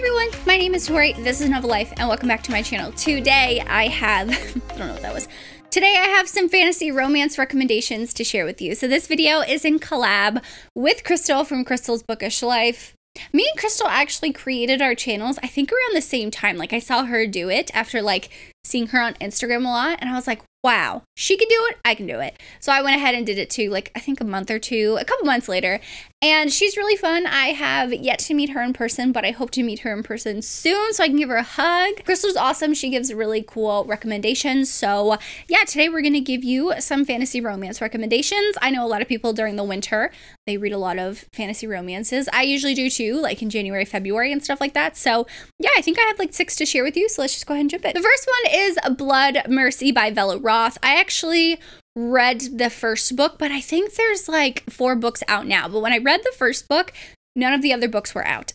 everyone, my name is Tori, this is Novel Life, and welcome back to my channel. Today I have, I don't know what that was. Today I have some fantasy romance recommendations to share with you. So this video is in collab with Crystal from Crystal's Bookish Life. Me and Crystal actually created our channels, I think around the same time. Like I saw her do it after like seeing her on Instagram a lot, and I was like, wow, she can do it, I can do it. So I went ahead and did it too, like I think a couple months later. And she's really fun. I have yet to meet her in person, but I hope to meet her in person soon so I can give her a hug. Crystal's awesome. She gives really cool recommendations. So yeah, today we're gonna give you some fantasy romance recommendations. I know a lot of people during the winter, they read a lot of fantasy romances. I usually do too, like in January, February and stuff like that. So yeah, I think I have like 6 to share with you. So let's just go ahead and jump in. The first one is Blood Mercy by Vella Roth. I actually read the first book, but I think there's like 4 books out now. But when I read the first book, none of the other books were out.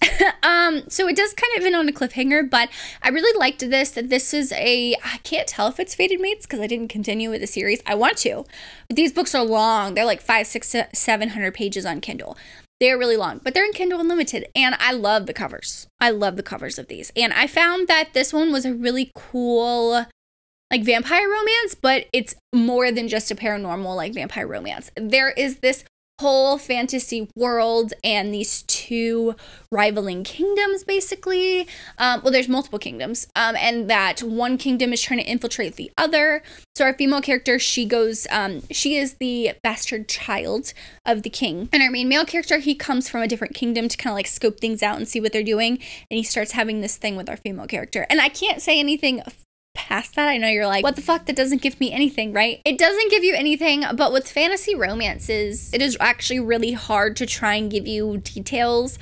So it does kind of end on a cliffhanger, but I really liked this. This is I can't tell if it's Fated Mates because I didn't continue with the series. I want to, but these books are long. They're like 500, 600, 700 pages on Kindle. They're really long, but they're in Kindle Unlimited, and I love the covers. I love the covers of these, and I found that this one was a really cool like vampire romance, but it's more than just a paranormal like vampire romance. There is this whole fantasy world and these 2 rivaling kingdoms basically. Well, there's multiple kingdoms, and that one kingdom is trying to infiltrate the other. So our female character, she is the bastard child of the king. And our main male character, he comes from a different kingdom to kind of like scope things out and see what they're doing. And he starts having this thing with our female character. And I can't say anything past that. I know you're like, what the fuck? That doesn't give me anything, right? It doesn't give you anything, but with fantasy romances, it is actually really hard to try and give you details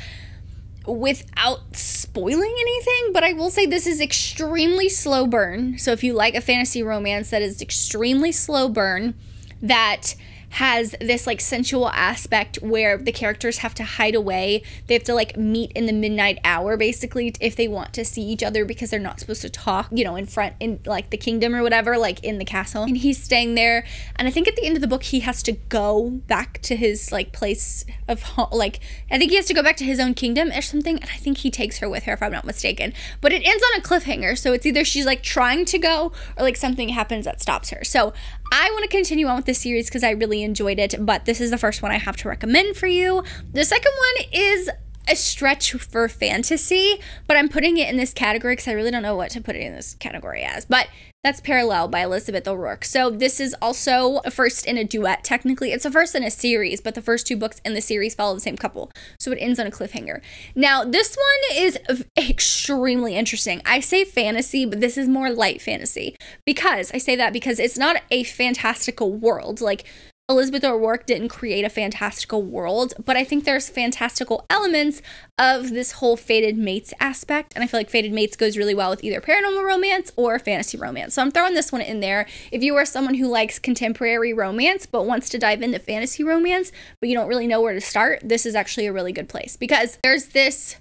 without spoiling anything. But I will say this is extremely slow burn. So if you like a fantasy romance that is extremely slow burn, that has this like sensual aspect where the characters have to hide away. They have to like meet in the midnight hour basically if they want to see each other because they're not supposed to talk, you know, in like the kingdom or whatever, like in the castle. And he's staying there. And I think at the end of the book, he has to go back to his like place of home. Like, I think he has to go back to his own kingdom or something. And I think he takes her with her if I'm not mistaken. But it ends on a cliffhanger. So it's either she's like trying to go or like something happens that stops her. So I want to continue on with this series because I really enjoyed it, but this is the first one I have to recommend for you. The second one is a stretch for fantasy, but I'm putting it in this category because I really don't know what to put it in this category as, but that's Parallel by Elizabeth O'Rourke. So this is also a first in a duet. Technically, it's a first in a series, but the first 2 books in the series follow the same couple. So it ends on a cliffhanger. Now, this one is extremely interesting. I say fantasy, but this is more light fantasy. Because I say that because it's not a fantastical world. Like, Elizabeth O'Rourke didn't create a fantastical world, but I think there's fantastical elements of this whole Fated Mates aspect, and I feel like Fated Mates goes really well with either paranormal romance or fantasy romance. So I'm throwing this one in there. If you are someone who likes contemporary romance but wants to dive into fantasy romance, but you don't really know where to start, this is actually a really good place because there's this,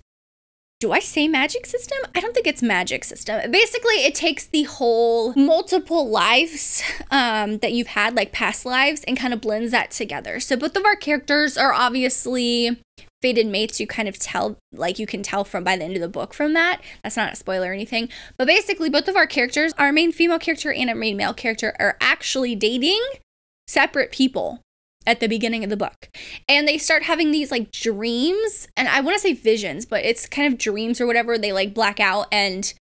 do I say magic system? I don't think it's magic system. Basically, it takes the whole multiple lives that you've had, like past lives, and kind of blends that together. So both of our characters are obviously fated mates. You kind of tell, like you can tell from by the end of the book from that. That's not a spoiler or anything. But basically, both of our characters, our main female character and our main male character, are actually dating separate people at the beginning of the book. And they start having these like dreams, and I want to say visions, but it's kind of dreams or whatever. They like black out and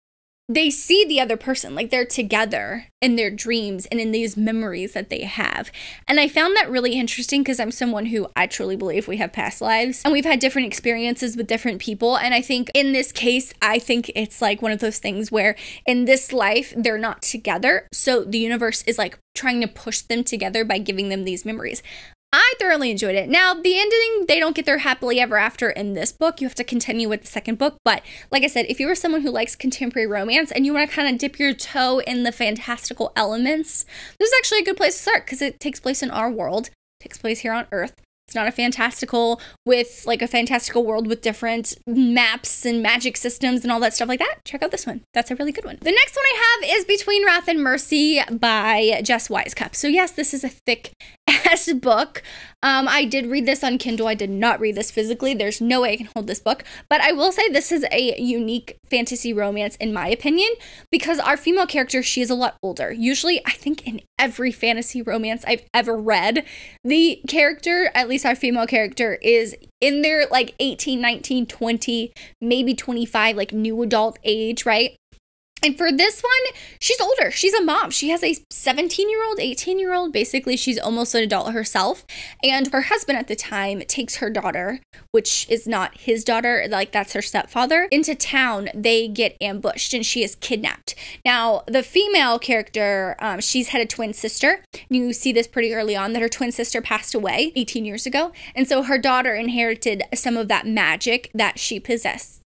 they see the other person, like they're together in their dreams and in these memories that they have. And I found that really interesting because I'm someone who I truly believe we have past lives and we've had different experiences with different people. And I think in this case, I think it's like one of those things where in this life, they're not together. So the universe is like trying to push them together by giving them these memories. I thoroughly enjoyed it. Now, the ending, they don't get their happily ever after in this book. You have to continue with the second book. But like I said, if you are someone who likes contemporary romance and you want to kind of dip your toe in the fantastical elements, this is actually a good place to start because it takes place in our world, takes place here on Earth. It's not a fantastical with like a fantastical world with different maps and magic systems and all that stuff like that. Check out this one. That's a really good one. The next one I have is Between Wrath and Mercy by Jess Wisecup. So yes, this is a thick ass book. I did read this on Kindle. I did not read this physically. There's no way I can hold this book, but I will say this is a unique fantasy romance in my opinion, because our female character, she is a lot older. Usually, I think in every fantasy romance I've ever read, the character, at least our female character, is in their like 18, 19, 20, maybe 25, like new adult age, right? And for this one, she's older. She's a mom. She has a 17-year-old, 18-year-old. Basically, she's almost an adult herself. And her husband at the time takes her daughter, which is not his daughter, like that's her stepfather, into town. They get ambushed and she is kidnapped. Now, the female character, she's had a twin sister. You see this pretty early on that her twin sister passed away 18 years ago. And so her daughter inherited some of that magic that she possessed.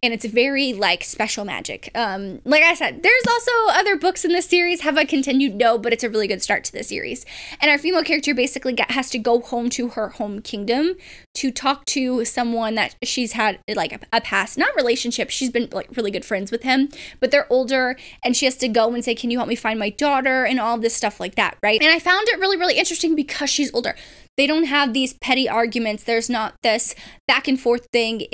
And it's very like special magic. Like I said, there's also other books in this series. Have I continued? No, but it's a really good start to the series. And our female character basically has to go home to her home kingdom to talk to someone that she's had like a past, not relationship. She's been like really good friends with him, but they're older, and she has to go and say, can you help me find my daughter, and all this stuff like that, right? And I found it really, really interesting because she's older. They don't have these petty arguments. There's not this back and forth thing.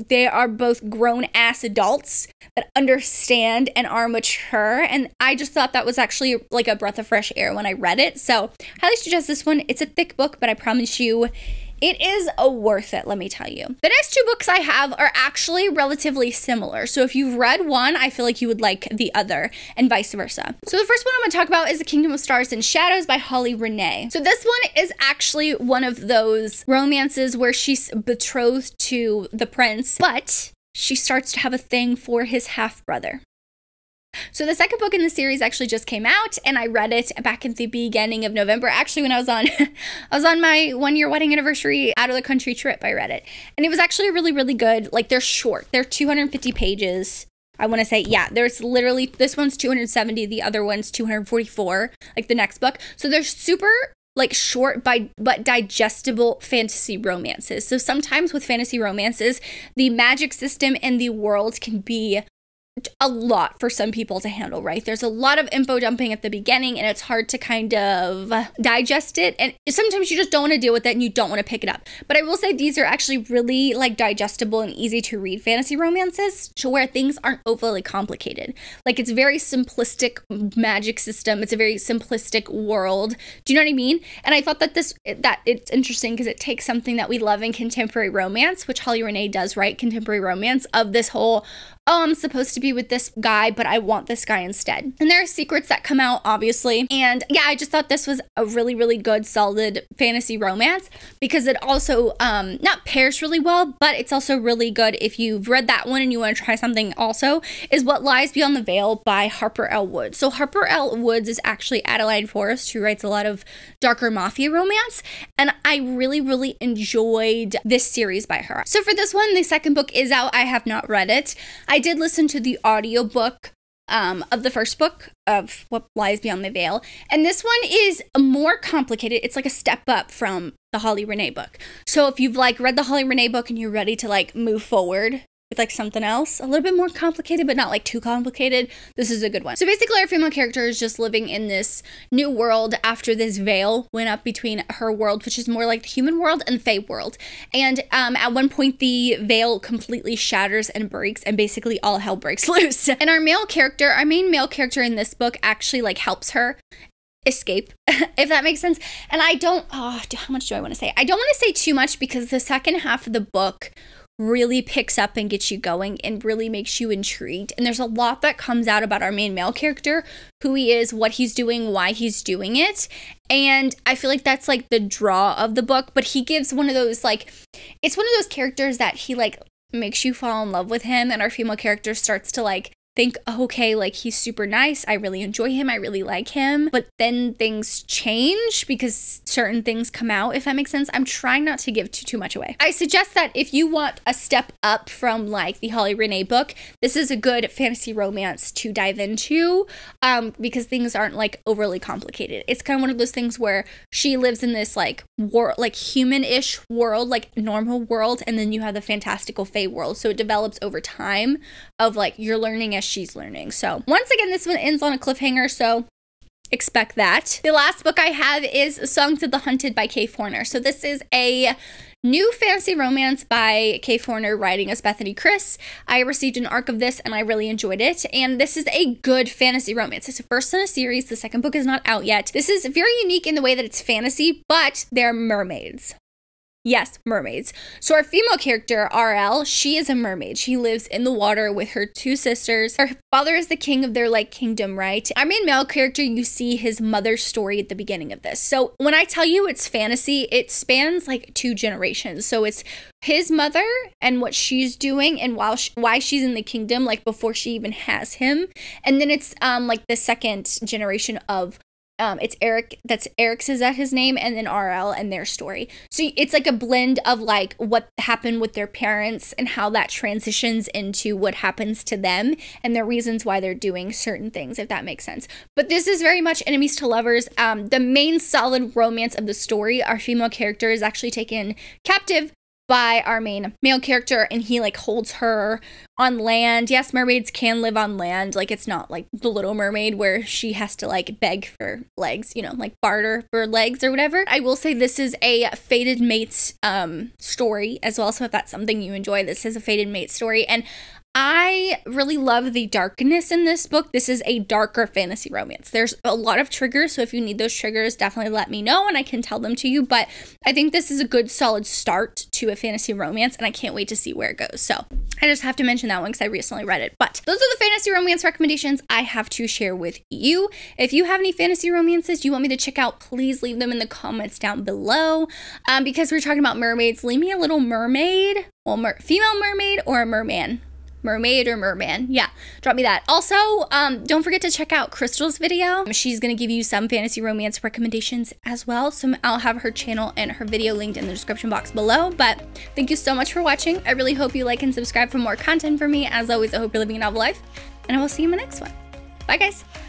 They are both grown ass adults that understand and are mature. And I just thought that was actually like a breath of fresh air when I read it. So highly suggest this one. It's a thick book, but I promise you, it is worth it, let me tell you. The next two books I have are actually relatively similar. So if you've read one, I feel like you would like the other, and vice versa. So the first one I'm going to talk about is The Kingdom of Stars and Shadows by Holly Renee. So this one is actually one of those romances where she's betrothed to the prince, but she starts to have a thing for his half-brother. So the second book in the series actually just came out, and I read it back at the beginning of November. Actually, when I was on my 1-year wedding anniversary out of the country trip, I read it. And it was actually really, really good. Like, they're short. They're 250 pages. I want to say, yeah, there's literally, this one's 270, the other one's 244, like the next book. So they're super like short but digestible fantasy romances. So sometimes with fantasy romances, the magic system and the world can be a lot for some people to handle, right? There's a lot of info dumping at the beginning, and it's hard to kind of digest it, and sometimes you just don't want to deal with it and you don't want to pick it up. But I will say these are actually really like digestible and easy to read fantasy romances, to where things aren't overly complicated. Like, it's very simplistic magic system, it's a very simplistic world. Do you know what I mean? And I thought that it's interesting because it takes something that we love in contemporary romance, which Holly Renee does write contemporary romance, of this whole, oh, I'm supposed to be with this guy, but I want this guy instead. And there are secrets that come out, obviously. And yeah, I just thought this was a really, really good, solid fantasy romance, because it also not pairs really well, but it's also really good if you've read that one and you want to try something also, is What Lies Beyond the Veil by Harper L. Woods. So Harper L. Woods is actually Adeline Forrest, who writes a lot of darker mafia romance, and I really, really enjoyed this series by her. So for this one, the second book is out. I have not read it. I did listen to the audiobook of the first book of What Lies Beyond the Veil, and this one is more complicated. It's like a step up from the Holly Renee book. So if you've like read the Holly Renee book and you're ready to like move forward with like something else, a little bit more complicated, but not like too complicated, this is a good one. So basically our female character is just living in this new world after this veil went up between her world, which is more like the human world, and the fae world. And at one point the veil completely shatters and breaks, and basically all hell breaks loose. And our main male character in this book actually like helps her escape, if that makes sense. And how much do I want to say? I don't want to say too much, because the second half of the book really picks up and gets you going and really makes you intrigued. And there's a lot that comes out about our main male character, who he is, what he's doing, why he's doing it. And I feel like that's like the draw of the book. But he gives one of those, like, it's one of those characters that he like makes you fall in love with him, and our female character starts to like think, oh, okay, like he's super nice, I really enjoy him, I really like him, but then things change because certain things come out, if that makes sense. I'm trying not to give too much away. I suggest that if you want a step up from like the Holly Renee book, this is a good fantasy romance to dive into, because things aren't like overly complicated. It's kind of one of those things where she lives in this like human-ish world, like normal world, and then you have the fantastical fae world. So it develops over time of like you're learning as she's learning. So once again, this one ends on a cliffhanger, so expect that. The last book I have is Songs of the Hunted by Kay Forner. So this is a new fantasy romance by Kay Forner writing as Bethany Chris. I received an arc of this and I really enjoyed it. And this is a good fantasy romance. It's the first in a series. The second book is not out yet. This is very unique in the way that it's fantasy, but they're mermaids. Yes, mermaids. So our female character, RL, she is a mermaid. She lives in the water with her two sisters. Her father is the king of their like kingdom, right? Our main male character, you see his mother's story at the beginning of this. So when I tell you it's fantasy, it spans like 2 generations. So it's his mother and what she's doing and why she's in the kingdom, like before she even has him. And then it's like the second generation of it's Eric, Eric's is that his name, and then RL and their story. So it's like a blend of like what happened with their parents and how that transitions into what happens to them and the reasons why they're doing certain things, if that makes sense. But this is very much enemies to lovers. The main solid romance of the story, our female character is actually taken captive by our main male character, and he like holds her on land. Yes, mermaids can live on land. Like it's not like the Little Mermaid where she has to like beg for legs, you know, like barter for legs or whatever. I will say this is a fated mates story as well. So if that's something you enjoy, this is a fated mate story. And I really love the darkness in this book. This is a darker fantasy romance. There's a lot of triggers, so if you need those triggers, definitely let me know and I can tell them to you. But I think this is a good solid start to a fantasy romance, and I can't wait to see where it goes. So I just have to mention that one because I recently read it. But those are the fantasy romance recommendations I have to share with you. If you have any fantasy romances you want me to check out, please leave them in the comments down below. Because we're talking about mermaids, leave me a little mermaid, well, female mermaid or a merman. Mermaid or merman, yeah, drop me that. Also, don't forget to check out Crystal's video. She's gonna give you some fantasy romance recommendations as well, so I'll have her channel and her video linked in the description box below. But thank you so much for watching. I really hope you like and subscribe for more content from me. As always, I hope you're living a novel life, and I will see you in my next one. Bye guys.